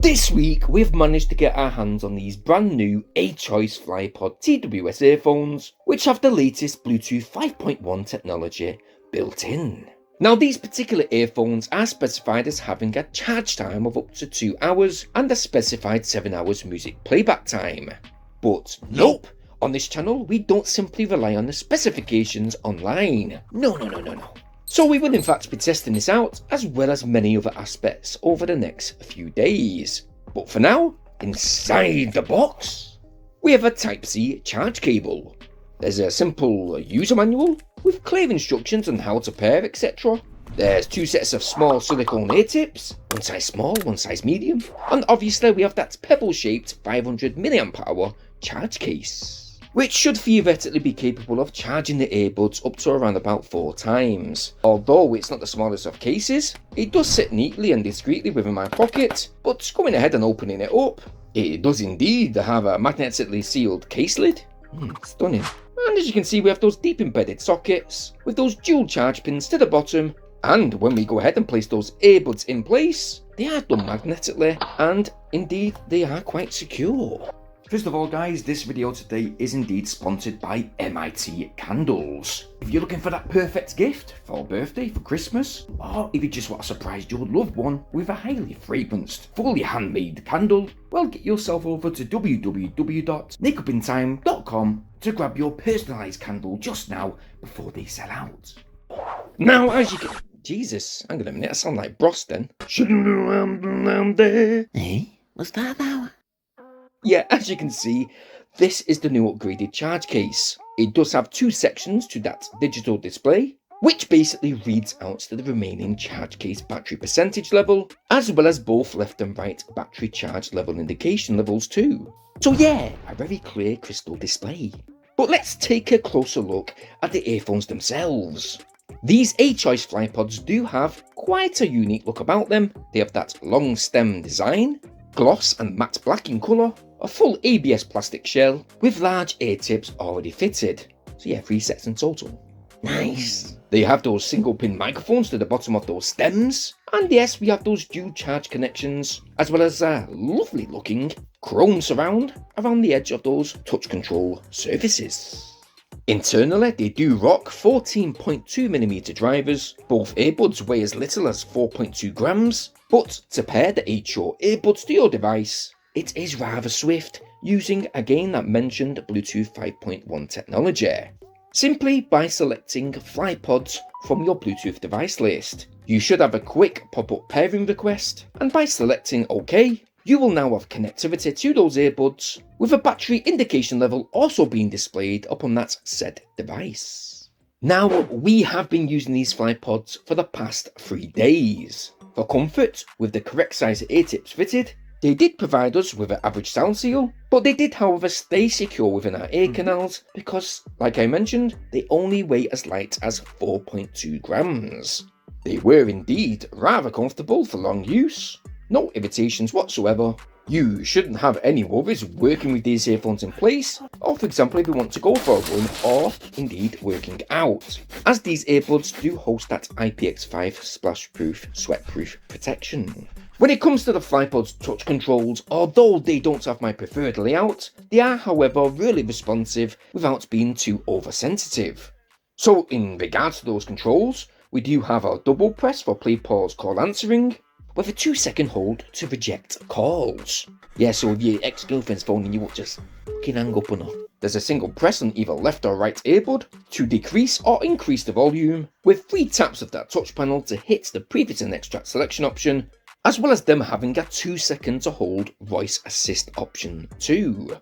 This week we've managed to get our hands on these brand new Achoice Flypod TWS Earphones, which have the latest Bluetooth 5.1 technology built in. Now these particular earphones are specified as having a charge time of up to 2 hours and a specified 7 hours music playback time. But nope, on this channel we don't simply rely on the specifications online. No. So we will in fact be testing this out as well as many other aspects over the next few days. But for now, inside the box, we have a Type-C charge cable. There's a simple user manual with clear instructions on how to pair, etc. There's 2 sets of small silicone ear tips, one size small, one size medium, and obviously we have that pebble-shaped 500 mAh charge case, which should theoretically be capable of charging the earbuds up to around about 4 times. Although it's not the smallest of cases, it does sit neatly and discreetly within my pocket, but going ahead and opening it up, it does indeed have a magnetically sealed case lid. Stunning. And as you can see, we have those deep embedded sockets with those dual charge pins to the bottom, and when we go ahead and place those earbuds in place, they are done magnetically, and indeed they are quite secure. First of all guys, this video today is indeed sponsored by MIT Candles. If you're looking for that perfect gift for birthday, for Christmas, or if you just want to surprise your loved one with a highly fragranced, fully handmade candle, well get yourself over to www.makeupintime.com to grab your personalised candle just now before they sell out. Now as you can... Jesus, hang on a minute, I sound like Bros then. Eh? What's that now? Yeah, as you can see, this is the new upgraded charge case. It does have 2 sections to that digital display, which basically reads out to the remaining charge case battery percentage level, as well as both left and right battery charge level indication levels too. So yeah, a very clear crystal display. But let's take a closer look at the earphones themselves. These Achoice Flypods do have quite a unique look about them. They have that long stem design, gloss and matte black in colour, a full ABS plastic shell with large ear tips already fitted. So yeah, 3 sets in total. Nice. They have those single pin microphones to the bottom of those stems, and yes, we have those dual charge connections, as well as a lovely looking chrome surround around the edge of those touch control surfaces. Internally, they do rock 14.2mm drivers. Both earbuds weigh as little as 4.2 grams, but to pair the Achoice earbuds to your device, it is rather swift, using again that mentioned Bluetooth 5.1 technology. Simply by selecting Flypods from your Bluetooth device list, you should have a quick pop-up pairing request, and by selecting OK, you will now have connectivity to those earbuds, with a battery indication level also being displayed upon that said device. Now, we have been using these Flypods for the past 3 days. For comfort, with the correct size ear tips fitted, they did provide us with an average sound seal, but they did however stay secure within our ear canals because, like I mentioned, they only weigh as light as 4.2 grams. They were indeed rather comfortable for long use, no irritations whatsoever. You shouldn't have any worries working with these earphones in place, or for example if you want to go for a run or indeed working out, as these earbuds do host that IPX5 splash-proof, sweat-proof protection. When it comes to the Flypod's touch controls, although they don't have my preferred layout, they are however really responsive without being too oversensitive. So in regards to those controls, we do have our double press for play, pause, call answering, with a 2-second hold to reject calls. Yeah, so if your ex-girlfriend's phoning you up, just fucking hang up on her. There's a single press on either left or right earbud to decrease or increase the volume, with 3 taps of that touch panel to hit the previous and extract selection option, as well as them having a 2-second to hold voice assist option too.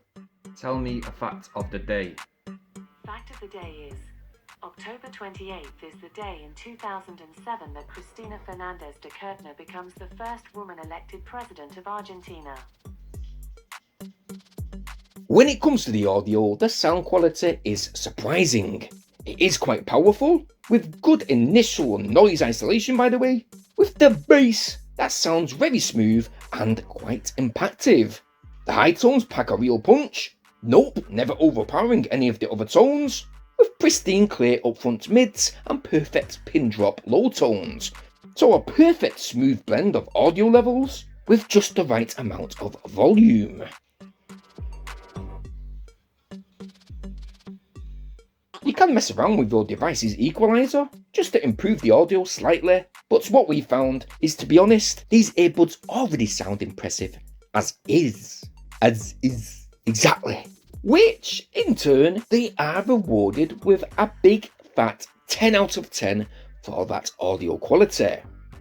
Tell me a fact of the day. Fact of the day is, October 28th is the day in 2007 that Cristina Fernandez de Kirchner becomes the first woman elected president of Argentina. When it comes to the audio, the sound quality is surprising. It is quite powerful, with good initial noise isolation by the way, with the bass that sounds very smooth and quite impactful. The high tones pack a real punch, nope, never overpowering any of the other tones, with pristine clear upfront mids and perfect pin drop low tones. So a perfect smooth blend of audio levels, with just the right amount of volume. You can mess around with your device's equalizer just to improve the audio slightly, but what we found is, to be honest, these earbuds already sound impressive as is. Exactly. Which, in turn, they are rewarded with a big fat 10 out of 10 for that audio quality.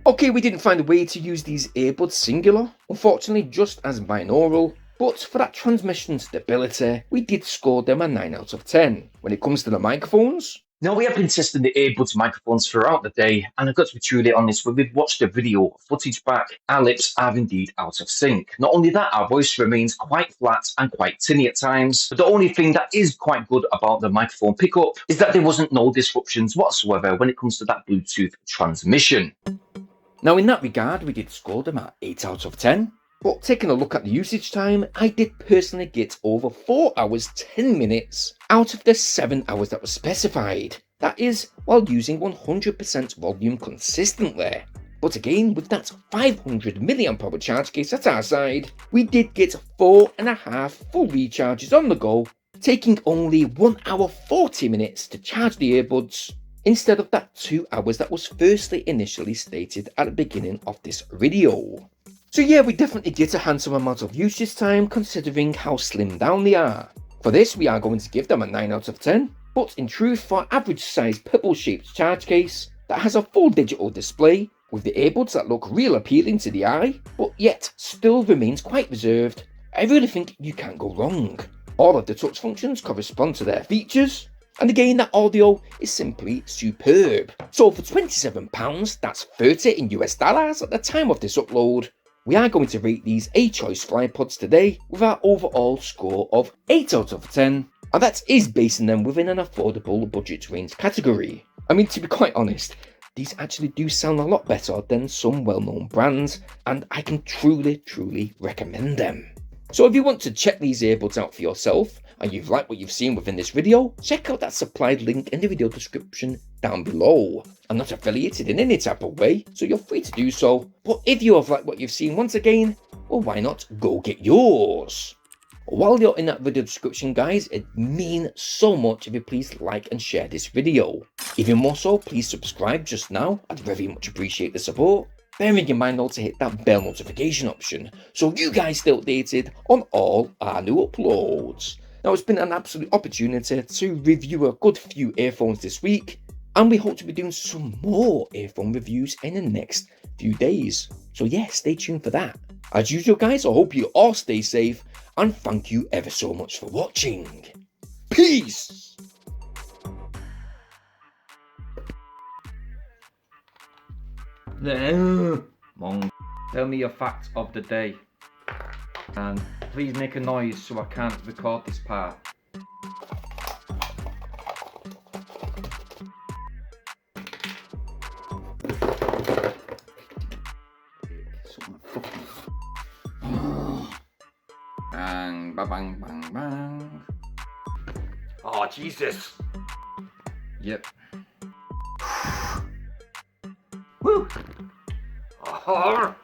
Okay, we didn't find a way to use these earbuds singular, unfortunately just as binaural, but for that transmission stability, we did score them a 9 out of 10. When it comes to the microphones, Now, we have been testing the earbuds microphones throughout the day, and I've got to be truly honest, when we've watched the video footage back, our lips are indeed out of sync. Not only that, our voice remains quite flat and quite tinny at times, but the only thing that is quite good about the microphone pickup is that there wasn't no disruptions whatsoever when it comes to that Bluetooth transmission. now in that regard, we did score them at 8 out of 10. But taking a look at the usage time, I did personally get over 4 hours 10 minutes out of the 7 hours that was specified. That is, while using 100% volume consistently. But again, with that 500 mAh charge case at our side, we did get 4.5 full recharges on the go, taking only 1 hour 40 minutes to charge the earbuds, instead of that 2 hours that was firstly initially stated at the beginning of this video. So yeah, we definitely get a handsome amount of usage time considering how slimmed down they are. For this, we are going to give them a 9 out of 10, but in truth, for average size purple shaped charge case that has a full digital display with the earbuds that look real appealing to the eye, but yet still remains quite reserved, I really think you can't go wrong. All of the touch functions correspond to their features, and again, that audio is simply superb. So for £27, that's 30 in US dollars at the time of this upload, we are going to rate these Achoice Flypods today with our overall score of 8 out of 10, and that is basing them within an affordable budget range category. I mean, to be quite honest, these actually do sound a lot better than some well-known brands, and I can truly recommend them. So if you want to check these earbuds out for yourself, and you've liked what you've seen within this video, check out that supplied link in the video description down below. I'm not affiliated in any type of way, so you're free to do so, but if you have liked what you've seen once again, well, why not go get yours? While you're in that video description, guys, it'd mean so much if you please like and share this video. Even more so, please subscribe just now, I'd very much appreciate the support. Bearing in mind though to hit that bell notification option, so you guys stay updated on all our new uploads. Now, it's been an absolute opportunity to review a good few earphones this week, and we hope to be doing some more earphone reviews in the next few days. So yeah, stay tuned for that. As usual, guys, I hope you all stay safe, and thank you ever so much for watching. Peace! Mong. Tell me your fact of the day. And please make a noise so I can't record this part. Bang, ba bang, bang, bang. Oh, Jesus. Yep. Woo! Oh.